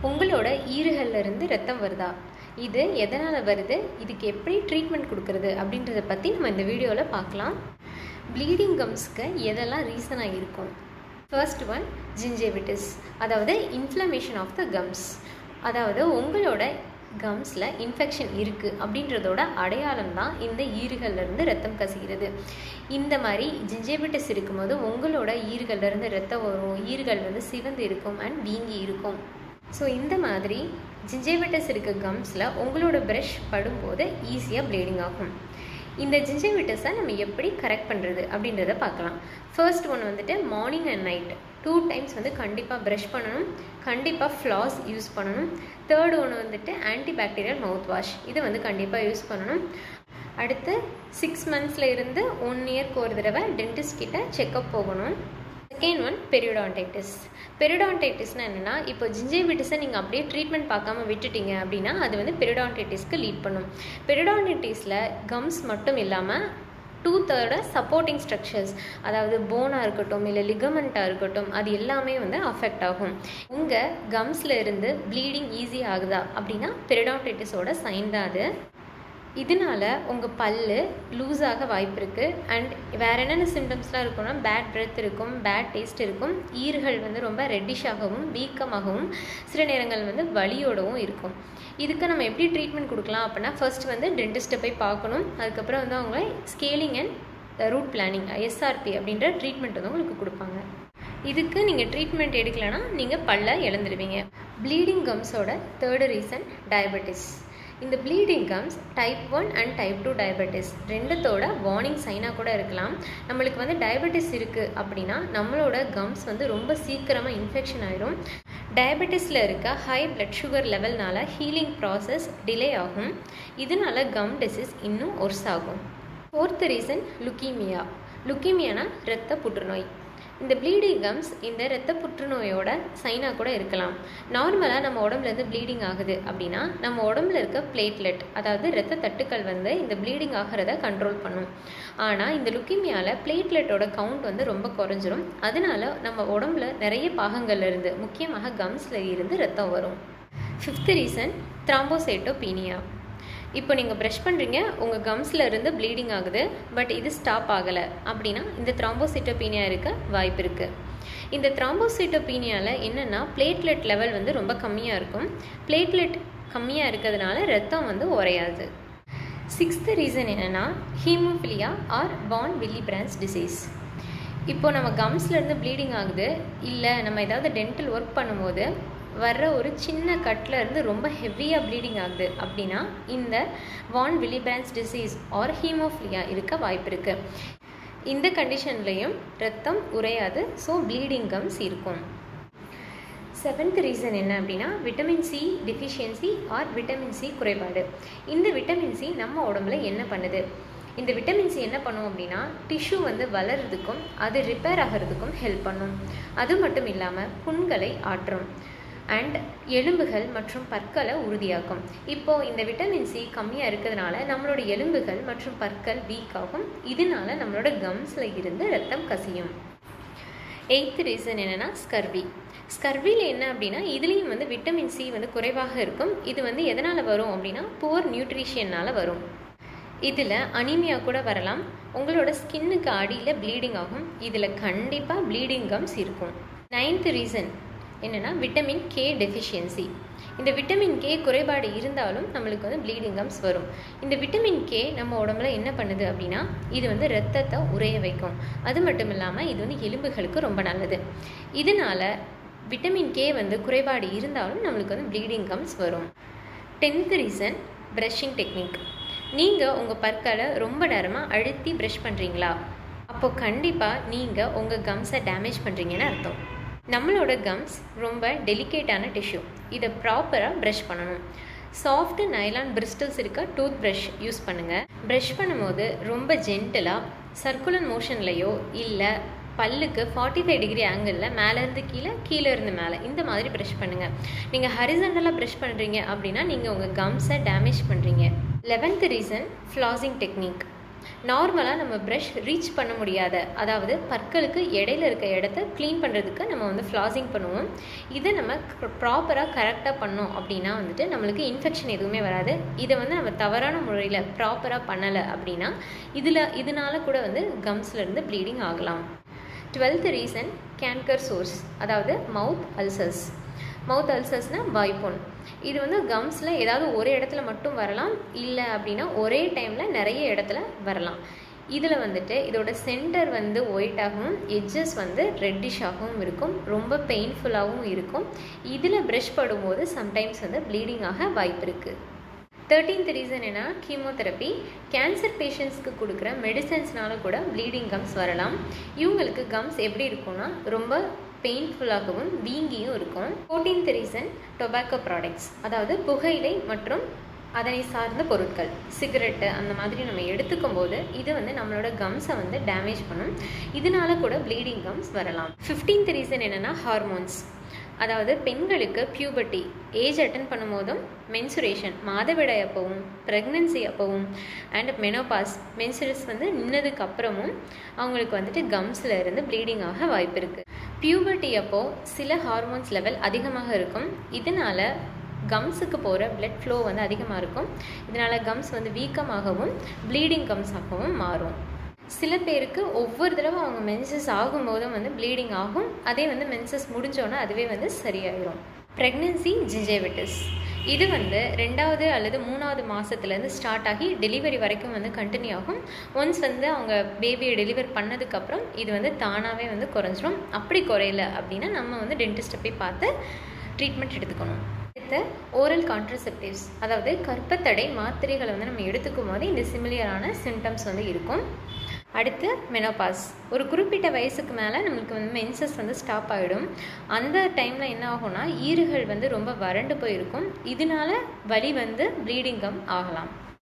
உங்களோட ஈறுகள்லேருந்து ரத்தம் வருதா? இது எதனால் வருது? இதுக்கு எப்படி ட்ரீட்மெண்ட் கொடுக்குறது அப்படின்றத பற்றி நம்ம இந்த வீடியோவில் பார்க்கலாம். ப்ளீடிங் கம்ஸ்க்கு எதெல்லாம் ரீசனாக இருக்கும்? ஃபர்ஸ்ட் ஒன் ஜிஞ்சேவிட்டிஸ், அதாவது இன்ஃப்ளமேஷன் ஆஃப் த கம்ஸ். அதாவது உங்களோட கம்ஸில் இன்ஃபெக்ஷன் இருக்குது அப்படின்றதோட அடையாளம் தான் இந்த ஈறுகள்லேருந்து ரத்தம் கசிகிறது. இந்த மாதிரி ஜிஞ்சேவிட்டிஸ் இருக்கும்போது உங்களோட ஈறுகள்லேருந்து ரத்தம் வரும், ஈறுகள் சிவந்து இருக்கும் அண்ட் வீங்கி இருக்கும். ஸோ இந்த மாதிரி ஜிஞ்சேவிட்டிஸ் இருக்க கம்ஸில் உங்களோட ப்ரஷ் படும்போது ஈஸியாக ப்ளீடிங் ஆகும். இந்த ஜிஞ்சேவிட்டிஸை நம்ம எப்படி கரெக்ட் பண்ணுறது அப்படின்றத பார்க்கலாம். First one morning and night 2 times கண்டிப்பாக ப்ரஷ் பண்ணணும், கண்டிப்பாக ஃப்ளாஸ் யூஸ் பண்ணணும். தேர்ட் ஒன்று ஆன்டிபாக்டீரியல் மவுத் வாஷ், இது கண்டிப்பாக யூஸ் பண்ணணும். அடுத்து 6 monthsல இருந்து 1 yearக்கு ஒரு தடவை டென்டிஸ்ட் கிட்ட செக்கப் போகணும். Second one பெரியோடான்டைட்டிஸ். பெரியோடான்டைட்டிஸ்னால் என்னென்னா, இப்போ ஜிஞ்சேவிட்டிஸை நீங்கள் அப்படியே ட்ரீட்மெண்ட் பார்க்காம விட்டுட்டீங்க அப்படின்னா அது பெரியோடான்டைட்டிஸ்க்கு லீட் பண்ணும். பெரியோடான்டைட்டிஸில் கம்ஸ் மட்டும் இல்லாமல் டூத்தோட சப்போர்ட்டிங் ஸ்ட்ரக்சர்ஸ், அதாவது போனாக இருக்கட்டும் இல்லை லிகமெண்ட்டாக இருக்கட்டும், அது எல்லாமே அஃபெக்ட் ஆகும். உங்கள் கம்ஸில் இருந்து ப்ளீடிங் ஈஸி ஆகுதா அப்படின்னா பெரியோடான்டைட்டிஸோட சைன் தான் அது. இதனால் உங்கள் பல் லூஸ் ஆக வாய்ப்பு இருக்குது. அண்ட் வேறு என்னென்ன சிம்டம்ஸ்லாம் இருக்குன்னா, பேட் பிரெத் இருக்கும், பேட் டேஸ்ட் இருக்கும், ஈறுகள் ரொம்ப ரெட்டிஷாகவும் வீக்கமாகவும் சில நேரங்கள் வலியோடவும் இருக்கும். இதுக்கு நம்ம எப்படி ட்ரீட்மெண்ட் கொடுக்கலாம் அப்படின்னா, ஃபர்ஸ்ட் டென்டிஸ்ட்டை போய் பார்க்கணும். அதுக்கப்புறம் அவங்க scaling and root planing SRP அப்படின்ற ட்ரீட்மெண்ட் உங்களுக்கு கொடுப்பாங்க. இதுக்கு நீங்கள் ட்ரீட்மெண்ட் எடுக்கலைன்னா நீங்கள் பல்ல இழந்துடுவீங்க. ப்ளீடிங் கம்ஸோட தேர்டு ரீசன் டயபெட்டிஸ். இந்த bleeding gums type 1 and type 2 diabetes ரெண்டுத்தோட வார்னிங் சைனாக கூட இருக்கலாம். நம்மளுக்கு டயபெட்டிஸ் இருக்குது அப்படின்னா நம்மளோட கம்ஸ் ரொம்ப சீக்கிரமாக இன்ஃபெக்ஷன் ஆயிடும். டயபெட்டிஸில் இருக்க ஹை பிளட் சுகர் லெவல்னால ஹீலிங் ப்ராசஸ் டிலே ஆகும். இதனால கம் டிசீஸ் இன்னும் ஒர்ஸ் ஆகும். Fourth reason leukaemia. லுக்கீமியானா இரத்த புற்றுநோய். இந்த ப்ளீடிங் கம்ஸ் இந்த இரத்த புற்றுநோயோட சைனாக கூட இருக்கலாம். நார்மலாக நம்ம உடம்புலேருந்து ப்ளீடிங் ஆகுது அப்படின்னா நம்ம உடம்புல இருக்க பிளேட்லெட், அதாவது இரத்த தட்டுக்கள் இந்த ப்ளீடிங் ஆகிறத கண்ட்ரோல் பண்ணும். ஆனால் இந்த லுக்கீமியாவில் பிளேட்லெட்டோட கவுண்ட் ரொம்ப குறைஞ்சிரும். அதனால நம்ம உடம்புல நிறைய பாகங்கள்ல இருந்து, முக்கியமாக கம்ஸில் இருந்து ரத்தம் வரும். Fifth reason thrombocytopenia. இப்போ நீங்கள் ப்ரஷ் பண்ணுறீங்க, உங்கள் கம்ஸில் இருந்து ப்ளீடிங் ஆகுது, பட் இது ஸ்டாப் ஆகலை அப்படின்னா இந்த த்ராம்போசைட்டோபீனியா இருக்க வாய்ப்பு இருக்குது. இந்த த்ராம்போசைட்டோபீனியாவில் என்னென்னா, பிளேட்லெட் லெவல் ரொம்ப கம்மியாக இருக்கும். பிளேட்லெட் கம்மியாக இருக்கிறதுனால ரத்தம் உறையாது. சிக்ஸ்த் ரீசன் என்னென்னா, ஹீமோஃபிலியா ஆர் வான் வில்லிபிரான்ஸ் டிசீஸ். இப்போது நம்ம கம்ஸ்லேருந்து ப்ளீடிங் ஆகுது, இல்லை நம்ம ஏதாவது டென்டல் ஒர்க் பண்ணும்போது வர்ற ஒரு சின்ன கட்டில் இருந்து ரொம்ப ஹெவியாக ப்ளீடிங் ஆகுது அப்படின்னா இந்த von Willebrand disease or haemophilia இருக்க வாய்ப்பு இருக்குது. இந்த கண்டிஷன்லேயும் ரத்தம் உறையாது, ஸோ ப்ளீடிங் கம்ஸ் இருக்கும். செவன்த் ரீசன் என்ன அப்படின்னா, vitamin C deficiency or vitamin C குறைபாடு. இந்த விட்டமின் சி நம்ம உடம்புல என்ன பண்ணுது? இந்த விட்டமின் சி என்ன பண்ணும் அப்படின்னா, டிஷ்யூ வளர்கிறதுக்கும் அது ரிப்பேர் ஆகிறதுக்கும் ஹெல்ப் பண்ணும். அது மட்டும் இல்லாமல் புண்களை ஆற்றும் அண்ட் எலும்புகள் மற்றும் பற்களை உறுதியாக்கும். இப்போது இந்த விட்டமின் சி கம்மியாக இருக்கிறதுனால நம்மளோட எலும்புகள் மற்றும் பற்கள் வீக் ஆகும். இதனால நம்மளோட கம்ஸில் இருந்து ரத்தம் கசியும். எய்த் ரீசன் என்னென்னா, ஸ்கர்வி. ஸ்கர்வியில் என்ன அப்படின்னா, இதுலேயும் விட்டமின் சி குறைவாக இருக்கும். இது எதனால் வரும் அப்படின்னா, புவர் நியூட்ரிஷியனால் வரும். இதில் அனீமியா கூட வரலாம். உங்களோட ஸ்கின்னுக்கு அடியில் ப்ளீடிங் ஆகும். இதில் கண்டிப்பாக ப்ளீடிங் கம்ஸ் இருக்கும். நைன்த் ரீசன் என்னென்னா, விட்டமின் கே டெஃபிஷியன்சி. இந்த விட்டமின் கே குறைபாடு இருந்தாலும் நம்மளுக்கு ப்ளீடிங் கம்ஸ் வரும். இந்த விட்டமின் கே நம்ம உடம்புல என்ன பண்ணுது அப்படின்னா, இது ரத்தத்தை உறைய வைக்கும். அது மட்டும் இல்லாமல் இது எலும்புகளுக்கு ரொம்ப நல்லது. இதனால் விட்டமின் கே குறைபாடு இருந்தாலும் நம்மளுக்கு ப்ளீடிங் கம்ஸ் வரும். 10th reason brushing technique. நீங்கள் உங்கள் பற்களை ரொம்ப நேரமாக அழுத்தி ப்ரஷ் பண்ணுறீங்களா? அப்போது கண்டிப்பாக நீங்கள் உங்கள் கம்ஸை டேமேஜ் பண்ணுறீங்கன்னு அர்த்தம். நம்மளோட கம்ஸ் ரொம்ப டெலிகேட்டான டிஷ்யூ. இதை ப்ராப்பராக ப்ரஷ் பண்ணணும். சாஃப்ட் நைலான் பிரிஸ்டல்ஸ் இருக்க டூத் ப்ரஷ் யூஸ் பண்ணுங்கள். ப்ரஷ் பண்ணும்போது ரொம்ப ஜென்டலாக சர்க்குலர் மோஷன்லையோ இல்லை பல்லுக்கு 45 டிகிரி ஆங்கிளில் மேலேருந்து கீழே, கீழே இருந்து மேலே, இந்த மாதிரி ப்ரஷ் பண்ணுங்கள். நீங்கள் ஹரிசண்டலாக ப்ரஷ் பண்ணுறீங்க அப்படின்னா நீங்கள் உங்கள் கம்ஸை டேமேஜ் பண்ணுறீங்க. 11th reason flossing technique. நார்மலாக நம்ம ப்ரஷ் ரீச் பண்ண முடியாத, அதாவது பற்களுக்கு இடையில இருக்க இடத்த க்ளீன் பண்ணுறதுக்கு நம்ம வந்து ஃப்ளாசிங் பண்ணுவோம். இதை நம்ம ப்ராப்பராக கரெக்டாக பண்ணோம் அப்படின்னா வந்துட்டு நம்மளுக்கு இன்ஃபெக்ஷன் எதுவுமே வராது. இதை வந்து நம்ம தவறான முறையில் ப்ராப்பராக பண்ணலை அப்படின்னா இதனால கூட வந்து கம்ஸ்லேருந்து ப்ளீடிங் ஆகலாம். 12th ரீசன் கேன்கர் சோர்ஸ், அதாவது மவுத் அல்சர்ஸ். மவுத் அல்சர்ஸ்னால் வாய்ப்புண். இது வந்து கம்ஸில் ஏதாவது ஒரு இடத்துல மட்டும் வரலாம், இல்லை அப்படின்னா ஒரே டைமில் நிறைய இடத்துல வரலாம். இதில் வந்துட்டு இதோட சென்டர் வந்து ஒயிட்டாகவும் எட்ஜஸ் வந்து ரெட்டிஷாகவும் இருக்கும், ரொம்ப பெயின்ஃபுல்லாகவும் இருக்கும். இதில் ப்ரஷ் படும்போது சம்டைம்ஸ் வந்து ப்ளீடிங் ஆக வாய்ப்பு இருக்குது. 13th ரீசன் என்ன, கீமோதெரப்பி. கேன்சர் பேஷண்ட்ஸ்க்கு கொடுக்குற மெடிசன்ஸ்னால கூட ப்ளீடிங் கம்ஸ் வரலாம். இவங்களுக்கு கம்ஸ் எப்படி இருக்கும்னா ரொம்ப பெயின்ஃபுல்லாகவும் வீங்கியும் இருக்கும். 14th ரீசன் டொபாக்கோ ப்ராடக்ட்ஸ், அதாவது புகையிலை மற்றும் அதனை சார்ந்த பொருட்கள், சிகரெட்டு அந்த மாதிரி நம்ம எடுத்துக்கும் போது இது வந்து நம்மளோட கம்ஸை வந்து டேமேஜ் பண்ணும். இதனால கூட ப்ளீடிங் கம்ஸ் வரலாம். 15th ரீசன் என்னென்னா ஹார்மோன்ஸ், அதாவது பெண்களுக்கு பியூபர்ட்டி ஏஜ் அட்டன் பண்ணும்போதும், மென்சுரேஷன் மாதவிடாய் அப்பவும், ப்ரெக்னன்சி அப்பவும், அண்ட் மெனோபாஸ் மென்சுரஸ் வந்து நின்னதுக்கு அப்புறமும் அவங்களுக்கு வந்துட்டு கம்ஸில் இருந்து ப்ளீடிங் ஆக வாய்ப்பு இருக்குது. பியூபர்ட்டி அப்போது சில ஹார்மோன்ஸ் லெவல் அதிகமாக இருக்கும். இதனால் கம்ஸுக்கு போகிற பிளட் ஃப்ளோ வந்து அதிகமாக இருக்கும். இதனால் கம்ஸ் வந்து வீக்கமாகவும் ப்ளீடிங் கம்ஸாகவும் மாறும். சில பேருக்கு ஒவ்வொரு தடவை அவங்க மென்சஸ் ஆகும்போதும் வந்து ப்ளீடிங் ஆகும். அதே வந்து மென்சஸ் முடிஞ்சோன்னா அதுவே வந்து சரியாயிடும். ப்ரெக்னன்சி ஜிஞ்சைவிட்டிஸ், இது வந்து 2வது அல்லது 3வது மாதத்துலேருந்து ஸ்டார்ட் ஆகி டெலிவரி வரைக்கும் வந்து கண்டினியூ ஆகும். ஒன்ஸ் வந்து அவங்க பேபியை டெலிவர் பண்ணதுக்கப்புறம் இது வந்து தானாகவே வந்து குறைஞ்சிரும். அப்படி குறையல அப்படின்னா நம்ம வந்து டென்டிஸ்ட்டை போய் பார்த்து ட்ரீட்மெண்ட் எடுத்துக்கணும். அடுத்து ஓரல் கான்ட்ரசெப்டிவ்ஸ், அதாவது கர்ப்பத்தடை மாத்திரைகளை வந்து நம்ம எடுத்துக்கும் போது இந்த சிமிலியரான சிம்டம்ஸ் வந்து இருக்கும். அடுத்து மெனோபாஸ், ஒரு குறிப்பிட்ட வயசுக்கு மேலே நம்மளுக்கு வந்து மென்சஸ் வந்து ஸ்டாப் ஆகிடும். அந்த டைமில் என்ன ஆகும்னா ஈறுகள் வந்து ரொம்ப வறண்டு போயிருக்கும். இதனால வலி வந்து ப்ளீடிங் கம் ஆகலாம்.